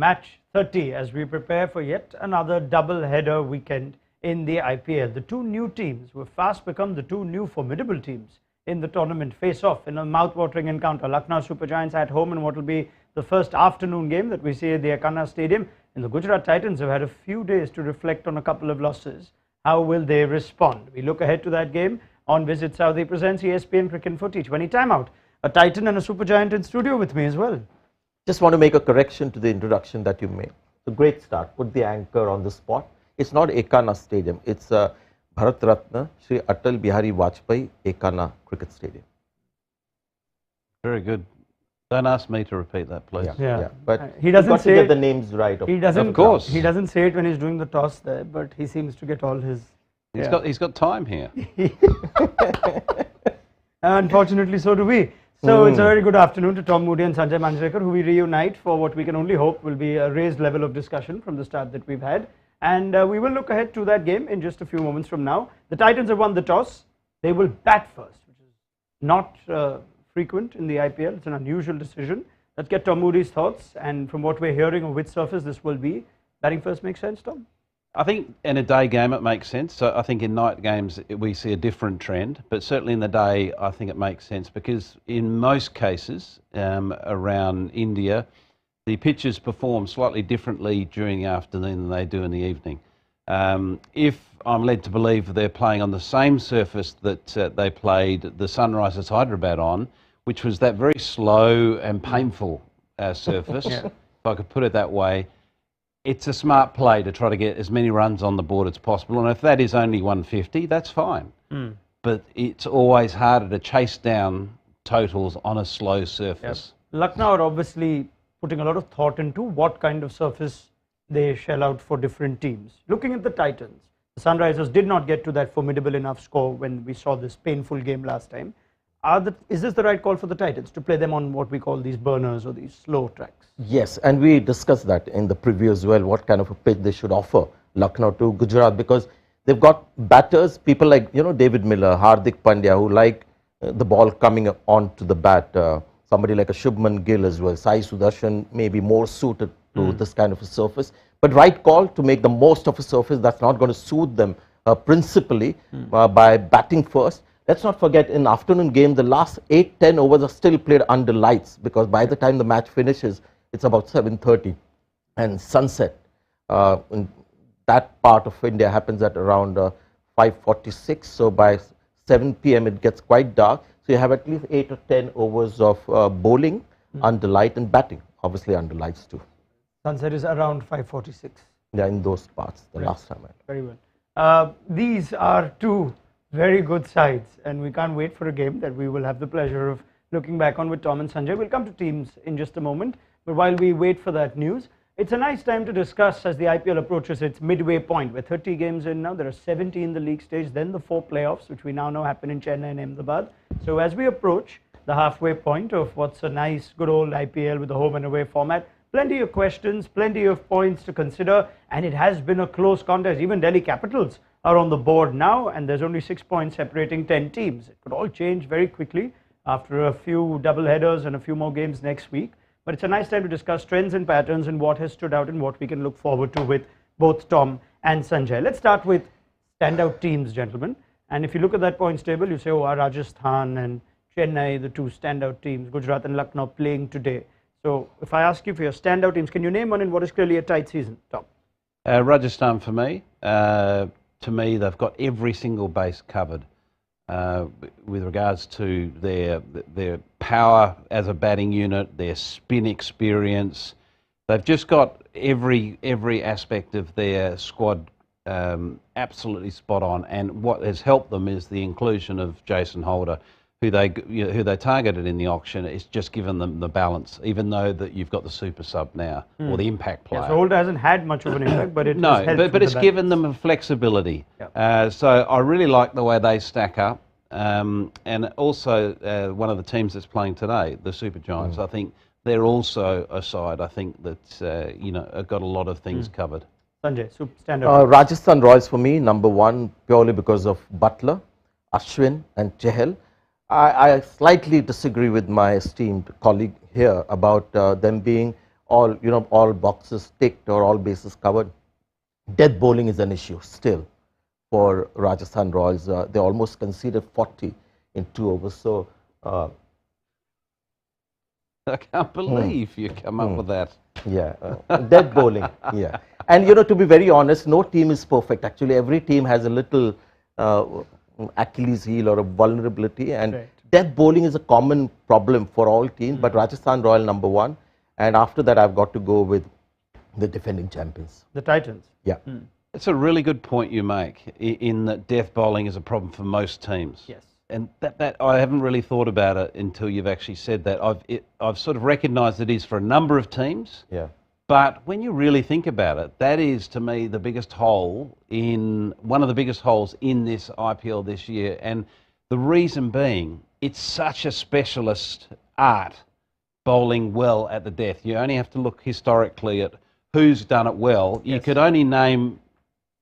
match 30 as we prepare for yet another double-header weekend in the IPL. The two new teams will fast become the two new formidable teams in the tournament face off in a mouth-watering encounter. Lucknow Super Giants at home in what will be the first afternoon game that we see at the Ekana Stadium. And the Gujarat Titans have had a few days to reflect on a couple of losses. How will they respond? We look ahead to that game on Visit Saudi presents ESPNcricinfo T20 Timeout. A Titan and a Super Giant in studio with me as well. Just want to make a correction to the introduction that you made. A great start. Put the anchor on the spot. It's not Ekana Stadium. It's Bharat Ratna Shri Atal Bihari Vajpayee Ekana Cricket Stadium. Very good. Don't ask me to repeat that, please. Yeah. But he doesn't say to get the names right. He doesn't. Of course. He doesn't say it when he's doing the toss there, but he seems to get all his. He's got time here. Unfortunately, so do we. So it's a very good afternoon to Tom Moody and Sanjay Manjrekar, who we reunite for what we can only hope will be a raised level of discussion from the start that we've had. And we will look ahead to that game in just a few moments from now. The Titans have won the toss. They will bat first, which is not frequent in the IPL. It's an unusual decision. Let's get Tom Moody's thoughts. And from what we're hearing of which surface this will be, batting first makes sense, Tom? I think in a day game it makes sense. So I think in night games we see a different trend, but certainly in the day I think it makes sense because in most cases around India, the pitches perform slightly differently during the afternoon than they do in the evening. If I'm led to believe they're playing on the same surface that they played the Sunrisers Hyderabad on, which was that very slow and painful surface, if I could put it that way, it's a smart play to try to get as many runs on the board as possible. And if that is only 150, that's fine. But it's always harder to chase down totals on a slow surface. Lucknow are obviously putting a lot of thought into what kind of surface they shell out for different teams. Looking at the Titans, the Sunrisers did not get to that formidable enough score when we saw this painful game last time. Is this the right call for the Titans to play them on what we call these burners or these slow tracks? Yes, and we discussed that in the preview as well, what kind of a pitch they should offer Lucknow to Gujarat, because they've got batters, people like, David Miller, Hardik Pandya, who like the ball coming on to the bat. Somebody like a Shubman Gill as well. Sai Sudarshan may be more suited to this kind of a surface. But right call to make the most of a surface that's not going to suit them principally by batting first. Let's not forget, in afternoon game, the last 8-10 overs are still played under lights because by the time the match finishes, it's about 7:30 and sunset. In that part of India happens at around 5:46. So by 7 p.m. it gets quite dark. So you have at least 8 or 10 overs of bowling under light and batting, obviously under lights too. Sunset is around 5:46. Yeah, in those parts, the last time. Very well. These are two very good sides, and we can't wait for a game that we will have the pleasure of looking back on with Tom and Sanjay. We'll come to teams in just a moment, but while we wait for that news, it's a nice time to discuss as the IPL approaches its midway point. We're 30 games in now. There are 70 in the league stage, then the 4 playoffs, which we now know happen in Chennai and Ahmedabad. So as we approach the halfway point of what's a nice, good old IPL with a home and away format, plenty of questions, plenty of points to consider, and it has been a close contest. Even Delhi Capitals are on the board now, and there's only 6 points separating 10 teams. It could all change very quickly after a few double headers and a few more games next week. But it's a nice time to discuss trends and patterns and what has stood out and what we can look forward to with both Tom and Sanjay. Let's start with standout teams, gentlemen. And if you look at that points table, you say, are Rajasthan and Chennai the two standout teams, Gujarat and Lucknow playing today? So if I ask you for your standout teams, can you name one in what is clearly a tight season, Tom? Rajasthan for me. To me, they've got every single base covered with regards to their power as a batting unit, their spin experience. They've just got every aspect of their squad absolutely spot on. And what has helped them is the inclusion of Jason Holder, who they targeted in the auction. It's just given them the balance, even though that you've got the super sub now or the impact player. Yeah, so Holder hasn't had much of an impact, but it no, has helped but it's given them a flexibility. So I really like the way they stack up, and also one of the teams that's playing today, the Super Giants. I think they're also a side. I think that have got a lot of things covered. Sanjay, standout. Rajasthan Royals for me, number one, purely because of Butler, Ashwin, and Chahal. I slightly disagree with my esteemed colleague here about them being all, all boxes ticked or all bases covered. Death bowling is an issue still for Rajasthan Royals. They almost conceded 40 in 2 overs. So I can't believe you come up with that. yeah, death bowling. Yeah, and to be very honest, no team is perfect. Actually, every team has a little Achilles heel or a vulnerability, and Right. death bowling is a common problem for all teams. But Rajasthan Royal #1, and after that, I've got to go with the defending champions. The Titans. Yeah. It's a really good point you make in that death bowling is a problem for most teams. Yes. And that I haven't really thought about it until you've actually said that. I've sort of recognised it is for a number of teams. Yeah. But when you really think about it, that is to me the biggest hole one of the biggest holes in this IPL this year. And the reason being, it's such a specialist art, bowling well at the death. You only have to look historically at who's done it well. You Yes. could only name,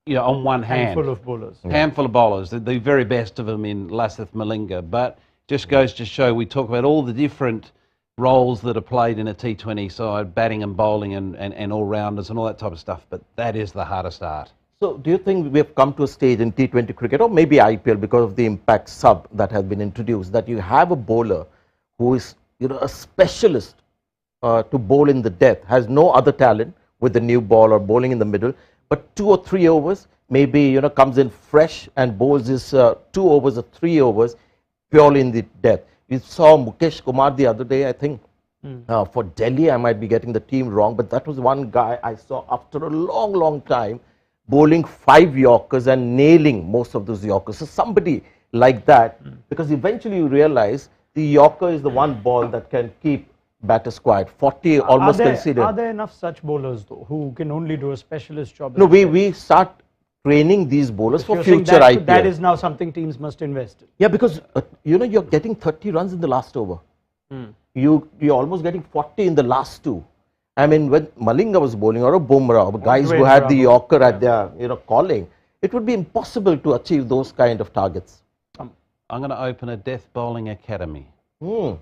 on one hand. Handful of bowlers. Handful of bowlers, the very best of them in Lasith Malinga. But just goes to show, we talk about all the different roles that are played in a T20 side, batting and bowling and all-rounders and all that type of stuff. But that is the hardest art. So do you think we have come to a stage in T20 cricket, or maybe IPL, because of the impact sub that has been introduced, that you have a bowler who is a specialist to bowl in the death, has no other talent with the new ball or bowling in the middle, but 2 or 3 overs, maybe comes in fresh and bowls his 2 overs or 3 overs purely in the death. We saw Mukesh Kumar the other day, I think, for Delhi. I might be getting the team wrong, but that was one guy I saw after a long, long time bowling 5 Yorkers and nailing most of those Yorkers. So somebody like that, because eventually you realize the Yorker is the one ball that can keep batters quiet. 40 almost conceded. Are there enough such bowlers though who can only do a specialist job? No, we start training these bowlers for You're saying future IPL. that is now something teams must invest in. Yeah, because you're getting 30 runs in the last over. You're almost getting 40 in the last 2. I mean, when Malinga was bowling, or a Bumrah, or guys who had the Yorker at their calling, it would be impossible to achieve those kind of targets. I'm going to open a death bowling academy Hmm.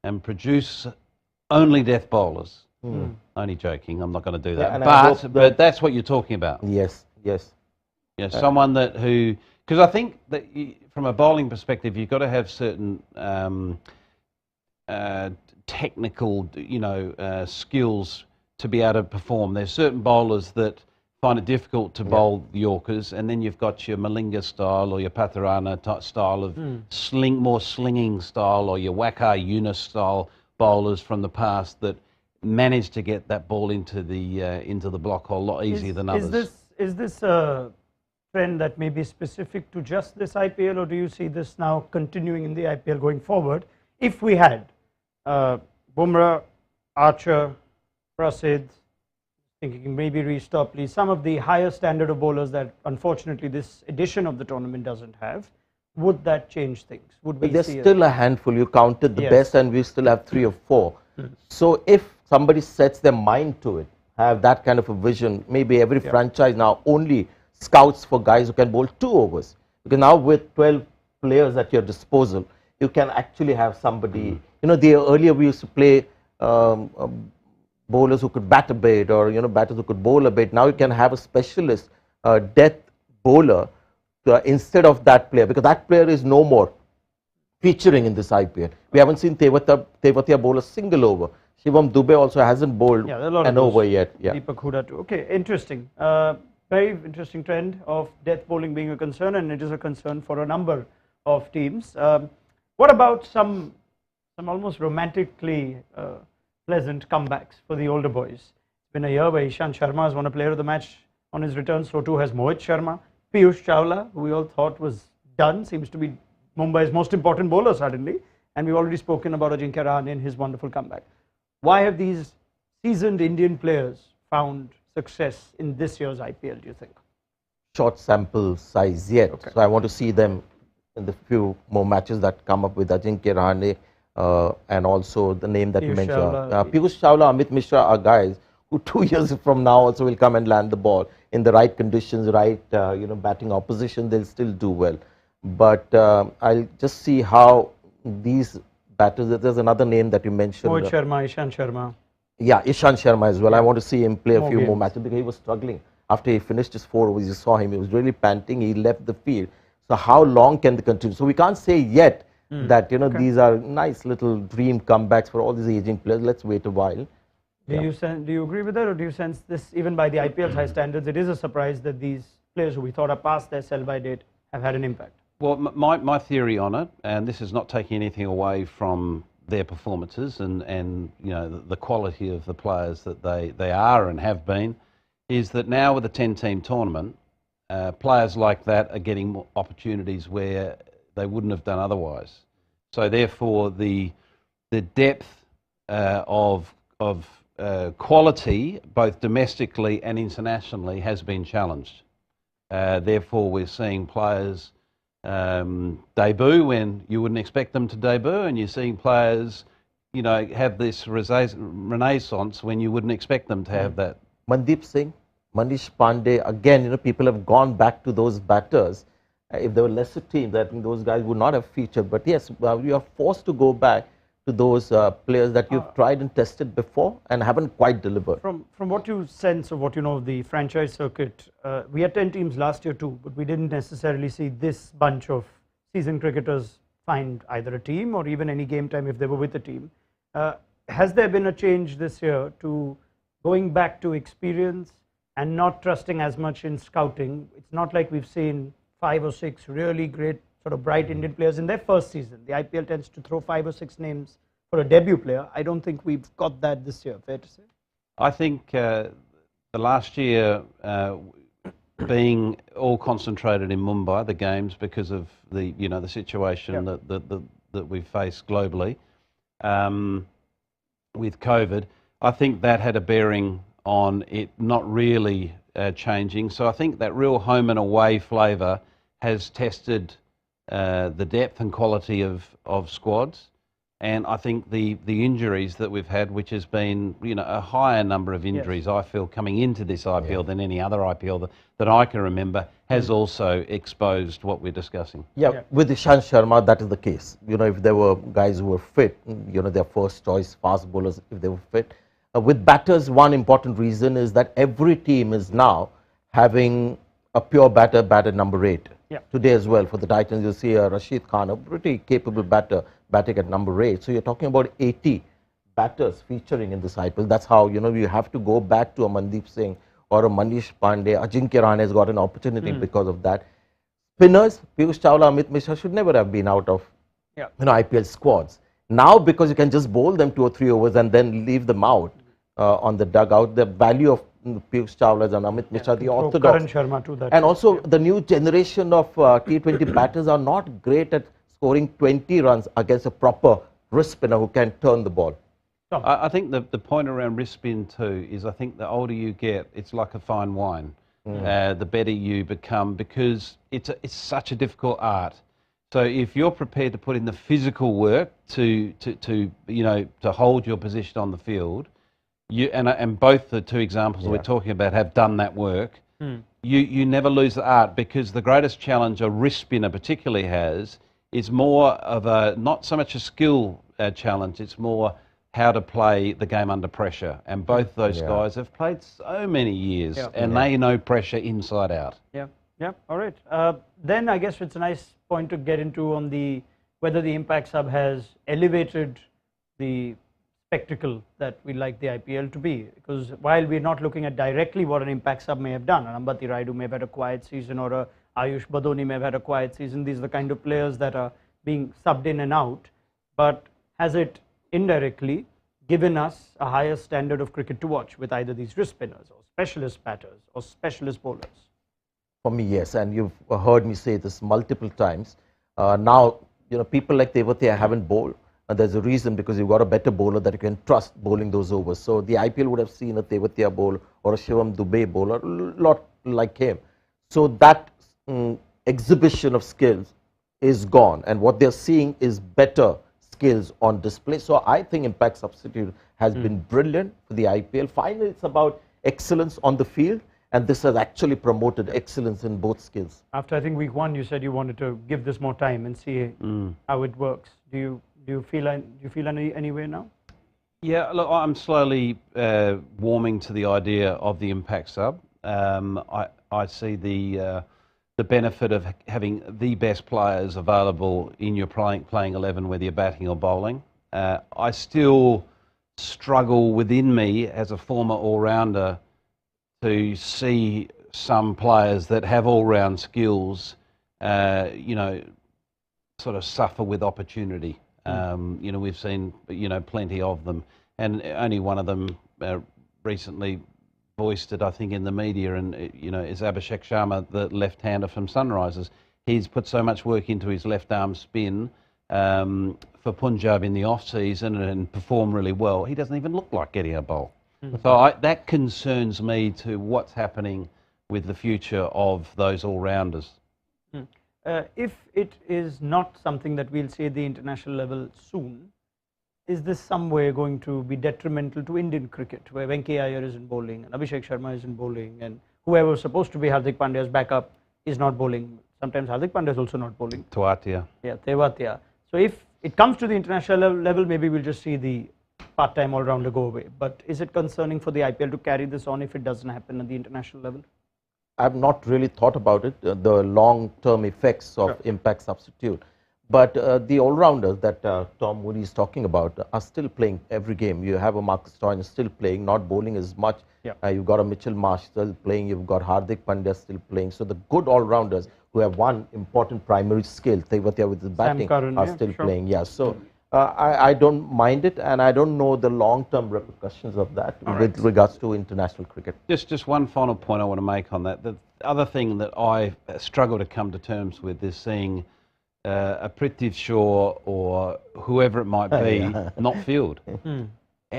and produce only death bowlers. Only joking, I'm not going to do that. and I hope But that's what you're talking about. Yes, yes. Someone because I think that from a bowling perspective, you've got to have certain technical, skills to be able to perform. There's certain bowlers that find it difficult to bowl the Yorkers, and then you've got your Malinga style or your Patharana style of more slinging style, or your Wakar Yunus style bowlers from the past that manage to get that ball into the block hole a lot easier than others. Is this a trend that may be specific to just this IPL, or do you see this now continuing in the IPL going forward? If we had Bumrah, Archer, Prasidh, thinking maybe Reece Topley, some of the higher standard of bowlers that unfortunately this edition of the tournament doesn't have, would that change things? Would we But there's see still a handful. You counted the Yes. best, and we still have 3 or 4. So if somebody sets their mind to it, have that kind of a vision, maybe every franchise now only scouts for guys who can bowl 2 overs. Because now with 12 players at your disposal, you can actually have somebody, earlier we used to play bowlers who could bat a bit, or batters who could bowl a bit. Now you can have a specialist death bowler instead of that player, because that player is no more featuring in this IPL. We haven't seen Tewatia bowl a single over. Shivam Dubey also hasn't bowled an over yet. Yeah. Deepak Hooda too. Okay, interesting. Very interesting trend of death bowling being a concern, and it is a concern for a number of teams. What about some almost romantically pleasant comebacks for the older boys? It's been a year where Ishant Sharma has won a player of the match on his return, so too has Mohit Sharma. Piyush Chawla, who we all thought was done, seems to be Mumbai's most important bowler suddenly, and we've already spoken about Ajinkya Rahane and his wonderful comeback. Why have these seasoned Indian players found success in this year's IPL, do you think? Short sample size yet. Okay. So I want to see them in the few more matches that come up with Ajinkya Rahane and also the name that you Piyush mentioned. Chawla. Piyush Chawla, Amit Mishra are guys who 2 years from now also will come and land the ball in the right conditions, right batting opposition, they'll still do well. But I'll just see how these batters, there's another name that you mentioned. Mohit Sharma, Ishant Sharma. Yeah, Ishan Sharma as well. I want to see him play a More few more games. matches because he was struggling. After he finished his 4 overs, you saw him, he was really panting, he left the field. So how long can they continue? So we can't say yet that, you know, Okay. these are nice little dream comebacks for all these aging players. Let's wait a while. Do you agree with that, or do you sense this, even by the IPL's high standards, it is a surprise that these players who we thought are past their sell-by date have had an impact? Well, my theory on it, and this is not taking anything away from their performances and you know the quality of the players that they are and have been, is that now with a 10-team tournament, players like that are getting more opportunities where they wouldn't have done otherwise. So therefore, the depth of quality, both domestically and internationally, has been challenged. Therefore, we're seeing players debut when you wouldn't expect them to debut, and you're seeing players, you know, have this renaissance when you wouldn't expect them to have that. Mandeep Singh, Manish Pandey, again, you know, people have gone back to those batters. If there were lesser teams, I think those guys would not have featured. But yes, you are forced to go back to those players that you've tried and tested before and haven't quite delivered. From what you sense of what you know of the franchise circuit, we had 10 teams last year too, but we didn't necessarily see this bunch of seasoned cricketers find either a team or even any game time if they were with a team. Has there been a change this year to going back to experience and not trusting as much in scouting? It's not like we've seen 5 or 6 really great sort of bright Indian players in their first season. The IPL tends to throw 5 or 6 names for a debut player. I don't think we've got that this year, fair to say? I think the last year being all concentrated in Mumbai, the games, because of the the situation that we face globally with COVID, I think that had a bearing on it not really changing. So I think that real home and away flavour has tested the depth and quality of squads. And I think the injuries that we've had, which has been a higher number of injuries, I feel, coming into this IPL than any other IPL that I can remember, has also exposed what we're discussing. Yeah, with Ishan Sharma, that is the case. You know, if there were guys who were fit, their first choice fast bowlers, if they were fit. With batters, one important reason is that every team is now having a pure batter batted number 8. Today as well, for the Titans, you'll see Rashid Khan, a pretty capable batter, batting at number 8. So you're talking about 80 batters featuring in this IPL. That's how, you have to go back to a Mandeep Singh or a Manish Pandey. Ajinkya Rahane has got an opportunity because of that. Spinners, Piyush Chawla, Amit Mishra should never have been out of IPL squads. Now, because you can just bowl them 2 or 3 overs and then leave them out on the dugout, the value of Piyush Chawla and Amit Mishra, the orthodox. Sharma too, that and also the new generation of T20 batters are not great at scoring 20 runs against a proper wrist spinner who can turn the ball. I think the point around wrist spin too is I think the older you get, it's like a fine wine. The better you become, because it's such a difficult art. So if you're prepared to put in the physical work to hold your position on the field, and both the two examples that we're talking about have done that work, you never lose the art, because the greatest challenge a wrist spinner particularly has is more of a, not so much a skill challenge, it's more how to play the game under pressure. And both those guys have played so many years and they know pressure inside out. All right. Then I guess it's a nice point to get into on whether the Impact Sub has elevated the spectacle that we like the IPL to be. Because while we're not looking at directly what an Impact Sub may have done, an Ambati Raidu may have had a quiet season, or a Ayush Badoni may have had a quiet season. These are the kind of players that are being subbed in and out. But has it indirectly given us a higher standard of cricket to watch with either these wrist spinners or specialist batters or specialist bowlers? For me, yes, and you've heard me say this multiple times. Now, people like Tewatia haven't bowled, and there's a reason, because you've got a better bowler that you can trust bowling those overs. So the IPL would have seen a Tewatia bowler or a Shivam Dubey bowler, a lot like him. So that exhibition of skills is gone, and what they're seeing is better skills on display. So I think Impact Substitute has been brilliant for the IPL. Finally, it's about excellence on the field, and this has actually promoted excellence in both skills. After I think week 1, you said you wanted to give this more time and see how it works. Do you feel any way now? Yeah, look, I'm slowly warming to the idea of the impact sub. I see the benefit of having the best players available in your playing 11, whether you're batting or bowling. I still struggle within me as a former all-rounder to see some players that have all-round skills, sort of suffer with opportunity. We've seen, plenty of them, and only one of them recently voiced it, I think, in the media, and, is Abhishek Sharma, the left-hander from Sunrisers. He's put so much work into his left-arm spin for Punjab in the off-season and performed really well. He doesn't even look like getting a bowl. So that concerns me to what's happening with the future of those all-rounders. If it is not something that we'll see at the international level soon, is this some way going to be detrimental to Indian cricket, where Venki Iyer is in bowling and Abhishek Sharma is in bowling, and whoever was supposed to be Hardik Pandya's backup is not bowling? Sometimes Hardik Pandya is also not bowling. Tewatia. Yeah, Tewatia. So if it comes to the international level, maybe we'll just see the part-time all-rounder go away. But is it concerning for the IPL to carry this on if it doesn't happen at the international level? I've not really thought about it, the long-term effects of impact substitute. But the all-rounders that Tom Moody is talking about are still playing every game. You have a Marcus Stoinis still playing, not bowling as much. You've got a Mitchell Marsh still playing. You've got Hardik Pandya still playing. So the good all-rounders who have one important primary skill, Tewatia with his batting, are still playing. Yeah, so I don't mind it, and I don't know the long-term repercussions of that with regards to international cricket. Just one final point I want to make on that. The other thing that I struggle to come to terms with is seeing a Prithvi Shaw or whoever it might be not field.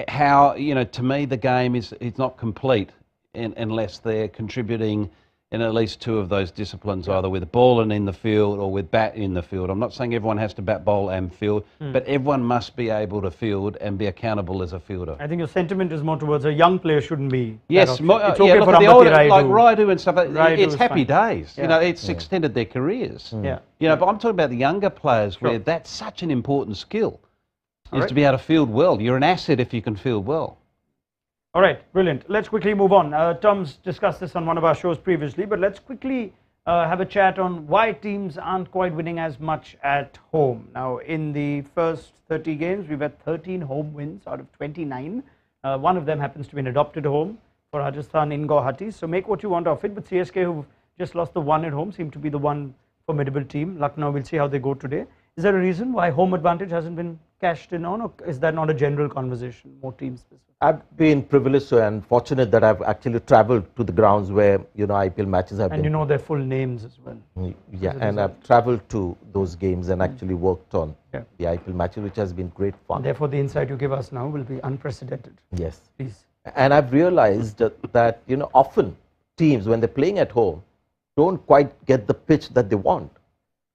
How, to me the game is not complete unless they're contributing in at least two of those disciplines, either with ball and in the field or with bat in the field. I'm not saying everyone has to bat, bowl and field, but everyone must be able to field and be accountable as a fielder. I think your sentiment is more towards a young player shouldn't be. Yes, it's okay for the older, Raidu. like Raidu and stuff. It's happy days. Yeah. It's extended their careers. Yeah. But I'm talking about the younger players where that's such an important skill, is to be able to field well. You're an asset if you can field well. All right, brilliant. Let's quickly move on. Tom's discussed this on one of our shows previously, but let's quickly have a chat on why teams aren't quite winning as much at home. Now, in the first 30 games, we've had 13 home wins out of 29. One of them happens to be an adopted home for Rajasthan in Guwahati. So make what you want of it. But CSK, who've just lost the one at home, seem to be the one formidable team. Lucknow, we'll see how they go today. Is there a reason why home advantage hasn't been cashed in on, or is that not a general conversation, more team specific? I've been privileged and fortunate that I've actually travelled to the grounds where, IPL matches have been. And you know their full names as well. Yeah, and I've travelled to those games and actually worked on the IPL matches, which has been great fun. And therefore, the insight you give us now will be unprecedented. Yes. Please. And I've realized that, often teams, when they're playing at home, don't quite get the pitch that they want.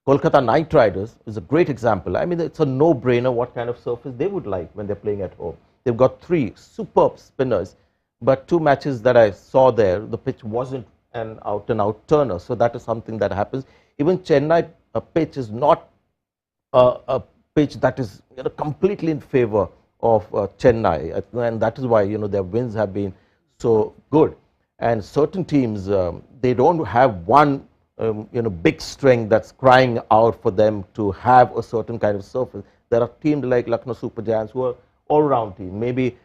Kolkata Knight Riders is a great example. I mean, it's a no-brainer what kind of surface they would like when they're playing at home. They've got 3 superb spinners, but 2 matches that I saw there, the pitch wasn't an out-and-out turner. So that is something that happens. Even Chennai pitch is not a pitch that is completely in favor of Chennai, and that is why their wins have been so good. And certain teams, they don't have one big strength that's crying out for them to have a certain kind of surface. There are teams like Lucknow Super Giants who are all-round team. Maybe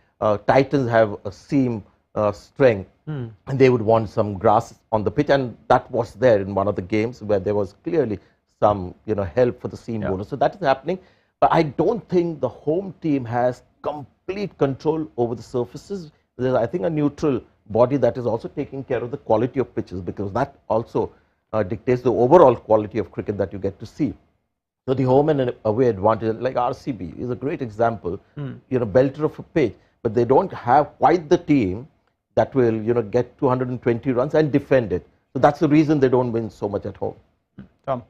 Titans have a seam strength, and they would want some grass on the pitch, and that was there in one of the games where there was clearly some help for the seam bowler. So that is happening. But I don't think the home team has complete control over the surfaces. There's, I think, a neutral body that is also taking care of the quality of pitches, because that also dictates the overall quality of cricket that you get to see. So the home and away advantage, like RCB, is a great example. Belter of a pitch, but they don't have quite the team that will get 220 runs and defend it. So that's the reason they don't win so much at home. Tom.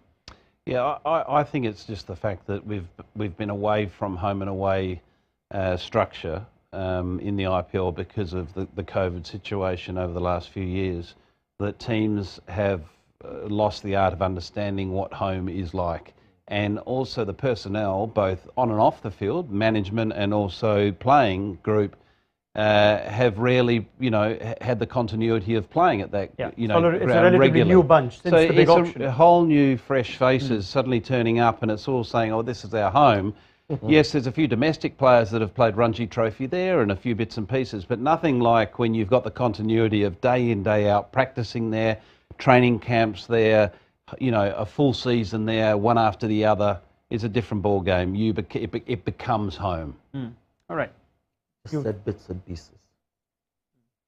Yeah, I think it's just the fact that we've been away from home and away structure in the IPL because of the COVID situation over the last few years, that teams have lost the art of understanding what home is like. and also the personnel, both on and off the field, management and also playing group, have rarely, had the continuity of playing at that, So it's a ground relatively regularly. new bunch since So the big it's auction. a whole new, fresh faces suddenly turning up, and it's all saying, "Oh, this is our home." Yes, there's a few domestic players that have played Ranji Trophy there, and a few bits and pieces, but nothing like when you've got the continuity of day in, day out practicing there, training camps there, a full season there, one after the other. Is a different ball game. It becomes home. All right. Just said bits and pieces.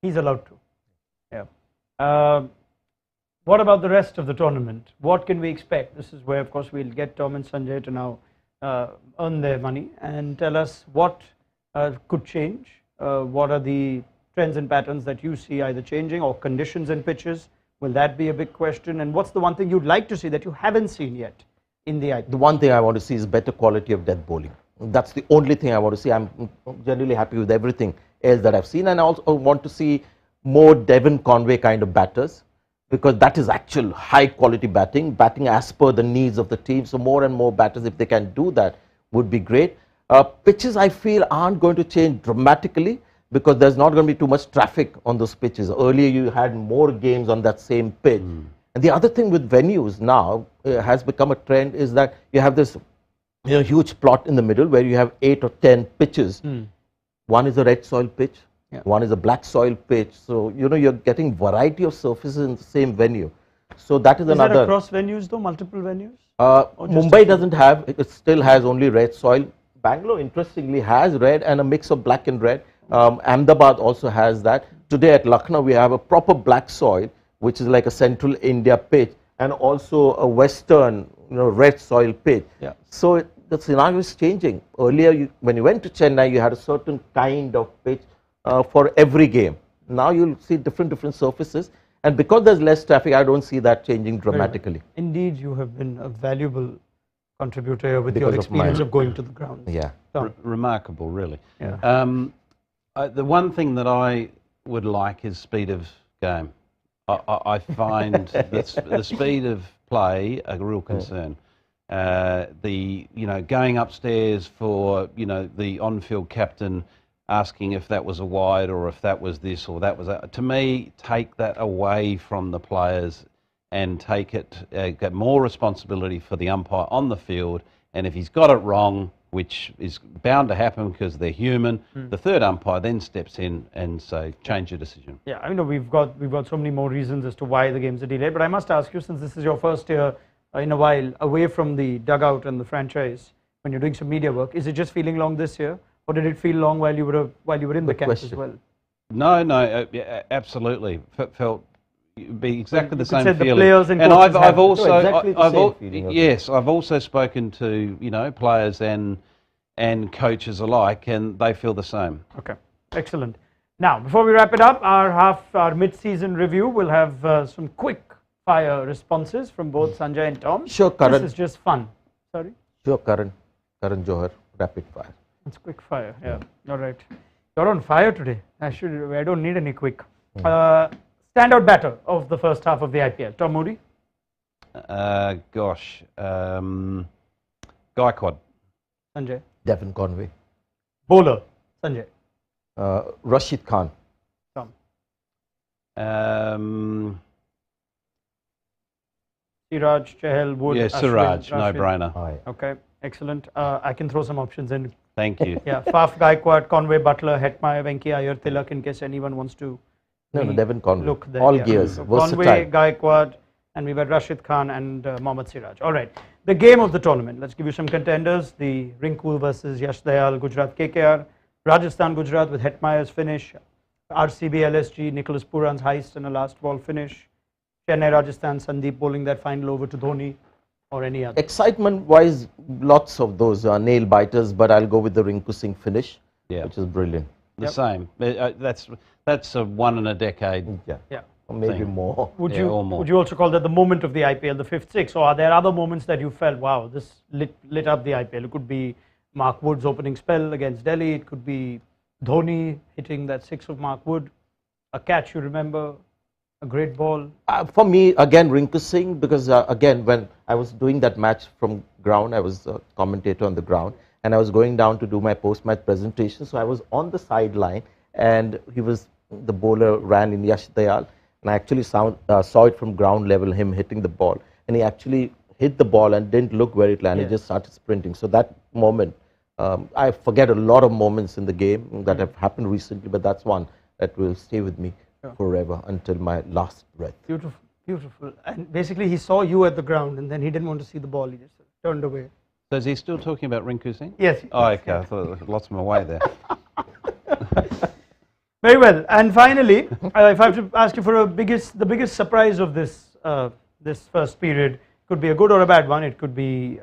He's allowed to. Yeah. What about the rest of the tournament? What can we expect? This is where, of course, we'll get Tom and Sanjay to now earn their money and tell us what could change. What are the trends and patterns that you see either changing, or conditions in pitches? Will that be a big question? And what's the one thing you'd like to see that you haven't seen yet in the IPL? The one thing I want to see is better quality of death bowling. That's the only thing I want to see. I'm generally happy with everything else that I've seen, and I also want to see more Devon Conway kind of batters, because that is actual high quality batting as per the needs of the team. So more and more batters, if they can do that, would be great. Pitches, I feel, aren't going to change dramatically, because there's not going to be too much traffic on those pitches. Earlier you had more games on that same pitch. And the other thing with venues now has become a trend, is that you have this huge plot in the middle where you have 8 or 10 pitches. One is a red soil pitch, one is a black soil pitch. So, you're getting variety of surfaces in the same venue. So that is another. Is that across venues though, multiple venues? Mumbai doesn't have, it still has only red soil. Bangalore, interestingly, has red and a mix of black and red. Ahmedabad also has that. Today at Lucknow, we have a proper black soil, which is like a central India pitch, and also a western, red soil pitch. So the scenario is changing. Earlier, when you went to Chennai, you had a certain kind of pitch for every game. Now you'll see different surfaces, and because there's less traffic, I don't see that changing dramatically. Indeed, you have been a valuable contributor here with Because your of experience mine. of going to the grounds. Yeah. Tom. Remarkable, really. Yeah. The one thing that I would like is speed of game. I find the speed of play a real concern. Going upstairs for the on-field captain asking if that was a wide or if that was this or that was that. To me, take that away from the players and get more responsibility for the umpire on the field. And if he's got it wrong, which is bound to happen because they're human, the third umpire then steps in and say, change your decision. Yeah, I know we've got so many more reasons as to why the games are delayed, but I must ask you, since this is your first year in a while away from the dugout and the franchise, when you're doing some media work, is it just feeling long this year, or did it feel long while you were in the camp as well? No, absolutely. Felt be exactly the same feeling. The players and I've have also exactly the same feeling. yes, I've also spoken to players and coaches alike, and they feel the same. Okay, excellent. Now, before we wrap it up, our mid-season review, we'll have some quick fire responses from both Sanjay and Tom. Sure, Karan. This is just fun. Sorry? Sure, Karan Johar, rapid fire. It's quick fire, yeah. All right. You're on fire today. I don't need any quick. Standout batter of the first half of the IPL, Tom Moody? Gaikwad. Sanjay? Devon Conway. Bowler, Sanjay? Rashid Khan. Tom? Siraj, Chahal, Wood, Yeah, Ashwin, Siraj, Rashid. no-brainer. Aye. Okay, excellent. I can throw some options in. Thank you. Yeah, Faf, Gaikwad, Conway, Butler, Hetmeyer, Venki, Iyer, Tilak, in case anyone wants to No, Devon Conway. look there. All yeah. gears, So versatile. Conway, Gaikwad, and we've had Rashid Khan and Mohammad Siraj. All right, the game of the tournament. Let's give you some contenders. The Rinku versus Yash Dayal, Gujarat KKR, Rajasthan Gujarat with Hetmeyer's finish, RCB LSG, Nicholas Puran's heist and a last ball finish, Chennai Rajasthan, Sandeep bowling that final over to Dhoni, or any other. Excitement-wise, lots of those nail biters, but I'll go with the Rinku Singh finish, Yeah. which is brilliant. The same. That's a one in a decade. Yeah. Or maybe Thing. more. Would Yeah, or more. you also call that the moment of the IPL, the fifth six, or are there other moments that you felt, wow, this lit up the IPL? It could be Mark Wood's opening spell against Delhi. It could be Dhoni hitting that six of Mark Wood, a catch you remember, a great ball. For me, again, Rinku Singh, because again, when I was doing that match from ground. I was a commentator on the ground, and I was going down to do my post-match presentation. So I was on the sideline, and the bowler ran in Yash Dayal, and I actually saw it from ground level, him hitting the ball, and he actually hit the ball and didn't look where it landed. He just started sprinting. So that moment, I forget a lot of moments in the game that have happened recently, but that's one that will stay with me forever until my last breath. Beautiful, beautiful. And basically, he saw you at the ground, and then he didn't want to see the ball. He just turned away. So is he still talking about Rinku Singh? Yes. Oh, okay. I thought I lost my way there. Very well. And finally, if I have to ask you for the biggest surprise of this first period, could be a good or a bad one. It could be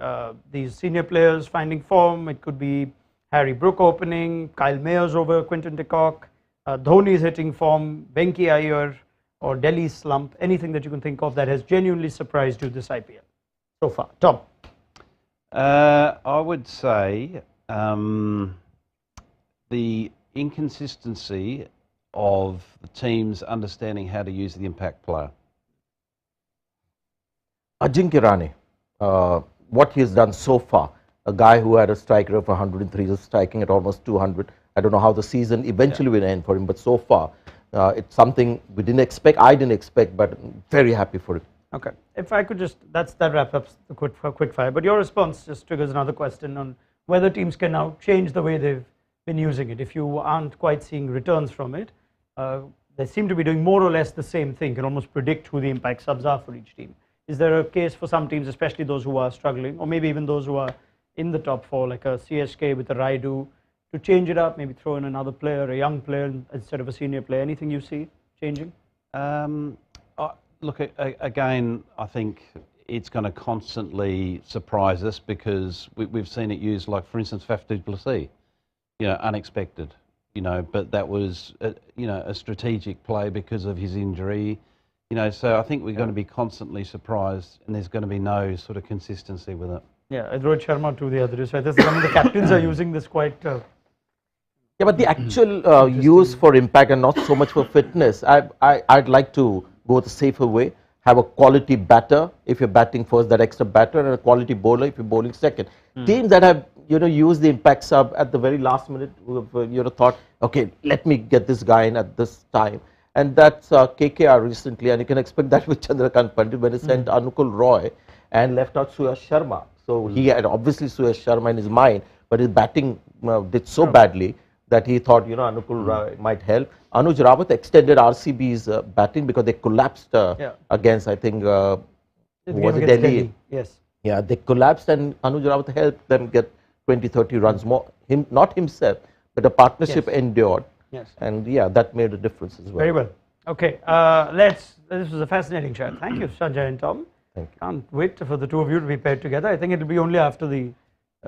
these senior players finding form. It could be Harry Brook opening, Kyle Mayers over Quinton de Kock, Dhoni's hitting form, Venki Iyer, or Delhi's slump. Anything that you can think of that has genuinely surprised you this IPL so far. Tom? I would say the inconsistency of the teams understanding how to use the impact player. Ajinkya Rahane, what he has done so far, a guy who had a strike rate of 103 is striking at almost 200. I don't know how the season eventually will end for him, but so far it's something we didn't expect, I didn't expect, but very happy for him. Okay, if I could just, that wraps up the quick fire, but your response just triggers another question on whether teams can now change the way they've been using it. If you aren't quite seeing returns from it, they seem to be doing more or less the same thing, you can almost predict who the impact subs are for each team. Is there a case for some teams, especially those who are struggling, or maybe even those who are in the top four, like a CSK with a Raidu, to change it up, maybe throw in another player, a young player instead of a senior player? Anything you see changing? Look, again, I think it's going to constantly surprise us because we've seen it used, like, for instance, Faf du Plessis, unexpected, but that was, a strategic play because of his injury. So I think we're going to be constantly surprised, and there's going to be no sort of consistency with it. Yeah, Rohit Sharma too the other day. So I think some of the captains are using this quite. Yeah, but the actual use for impact and not so much for fitness, I'd like to go the safer way. Have a quality batter if you're batting first, that extra batter, and a quality bowler if you're bowling second. Teams that have used the impact sub at the very last minute, who have thought, okay, let me get this guy in at this time. And that's KKR recently, and you can expect that with Chandrakant Pandit when he sent Anukul Roy and left out Suyash Sharma. So he had obviously Suyash Sharma in his mind, but his batting did so badly that he thought, Anukul Roy might help. Anuj Rawat extended RCB's batting because they collapsed against, I think, was it Delhi? Yes. Yeah, they collapsed, and Anuj Rawat helped them get 20-30 runs more. Not himself, but a partnership endured. Yes. And yeah, that made a difference as well. Very well. Okay, this was a fascinating chat. Thank you, Sanjay and Tom. Thank you. Can't wait for the two of you to be paired together. I think it will be only after the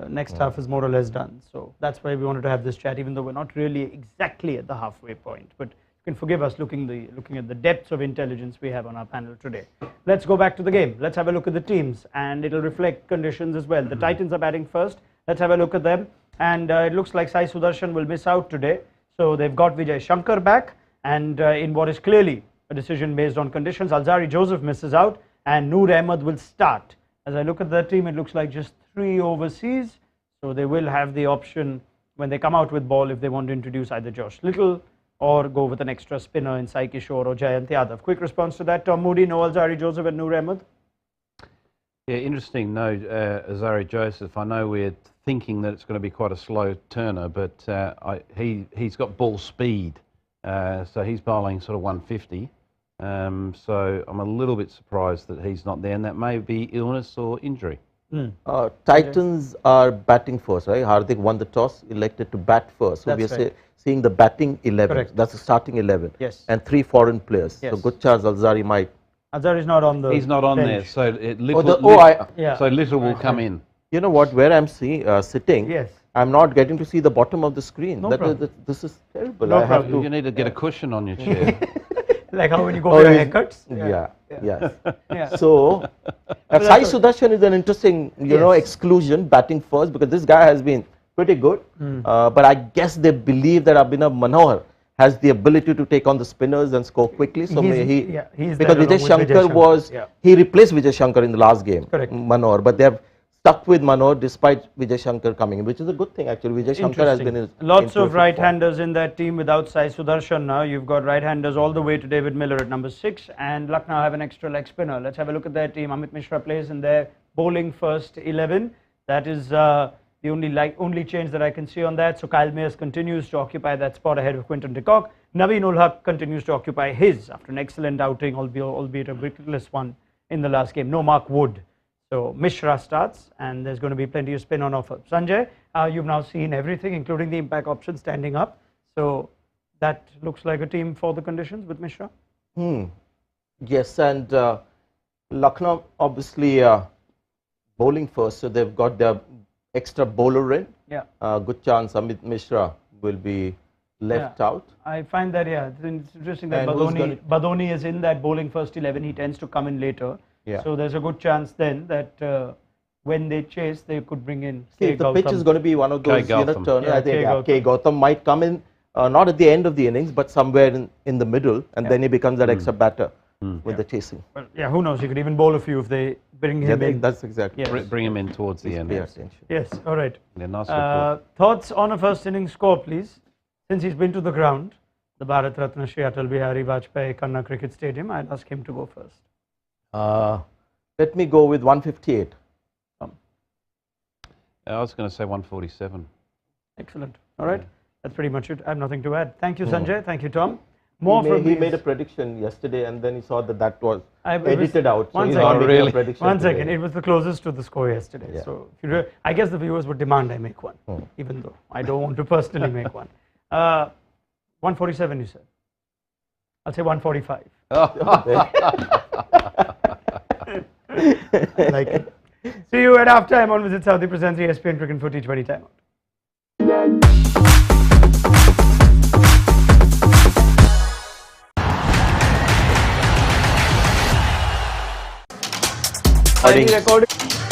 next half is more or less done. So that's why we wanted to have this chat, even though we're not really exactly at the halfway point. But you can forgive us looking at the depths of intelligence we have on our panel today. Let's go back to the game. Let's have a look at the teams, and it'll reflect conditions as well. The Titans are batting first. Let's have a look at them. And it looks like Sai Sudarshan will miss out today. So they've got Vijay Shankar back, and in what is clearly a decision based on conditions, Alzari Joseph misses out, and Noor Ahmed will start. As I look at the team, it looks like just 3 overseas, so they will have the option when they come out with ball if they want to introduce either Josh Little or go with an extra spinner in Sai Kishore or Jayant Yadav. Quick response to that, Tom Moody, no Alzari Joseph and Noor Ahmed? Yeah, interesting. No, Alzari Joseph, I know we're thinking that it's going to be quite a slow turner, but he's got ball speed, so he's bowling sort of 150. So I'm a little bit surprised that he's not there, and that may be illness or injury. Titans are batting first, right? Hardik won the toss, elected to bat first. So we are seeing the batting 11. Correct. That's the starting 11. Yes. And 3 foreign players. Yes. So good chance Alzari might. Alzari is not on the. He's not on bench. there, so Little will come in. You know what? Where I'm sitting, Yes. I'm not getting to see the bottom of the screen. No problem. This is terrible. No I have problem. You need to get a cushion on your chair. Like how when you go for your haircuts? Yes. Yeah. So, Sai Sudarshan is an interesting, exclusion, batting first, because this guy has been pretty good. But I guess they believe that Abhinav Manohar has the ability to take on the spinners and score quickly. So he's because Vijay Shankar he replaced Vijay Shankar in the last game, Correct. Manohar, but they have stuck with Manor despite Vijay Shankar coming in, which is a good thing actually. Vijay Shankar has been in lots in of terrific right-handers in that team without Sai Sudarshan now. You've got right-handers all the way to David Miller at number 6, and Lucknow have an extra leg spinner. Let's have a look at their team. Amit Mishra plays in their bowling first 11. That is the only change that I can see on that. So Kyle Mayers continues to occupy that spot ahead of Quinton de Kock. Naveen ul Haq continues to occupy his after an excellent outing, albeit a victorious one in the last game. No Mark Wood. So Mishra starts, and there's going to be plenty of spin on offer. Sanjay, you've now seen everything, including the impact option standing up. So that looks like a team for the conditions with Mishra. Yes, and Lucknow obviously bowling first, so they've got their extra bowler in. Yeah. Good chance Amit Mishra will be left out. I find that, it's interesting that And Badoni is in that bowling first 11. He tends to come in later. Yeah. So there's a good chance then that when they chase, they could bring in See, if the pitch is going to be one of those Gautam. turner, I think K. K. Gautam might come in, not at the end of the innings, but somewhere in the middle, and then he becomes that extra batter with the chasing. Well, who knows? He could even bowl a few if they bring him in. That's exactly. Yes. Bring him in towards the end. Pay attention. Yes, all right. Yeah, nice report. Thoughts on a first innings score, please? Since he's been to the ground, the Bharat Ratna Shri Atal Bihari Vajpayee Kanna Cricket Stadium, I'll ask him to go first. Let me go with 158. I was going to say 147. Excellent. All right. That's pretty much it. I have nothing to add. Thank you, Sanjay. Thank you, Tom. More from He these. made a prediction yesterday, and then he saw that was it was- edited out. So one he's second. not making Really? a prediction One today. second. It was the closest to the score yesterday. Yeah. So if you I guess the viewers would demand I make one, even though I don't want to personally make one. 147, you said. I'll say 145. I like it. See you at halftime on Visit Saudi presents ESPNcricinfo T20 Time. Recording. Recording.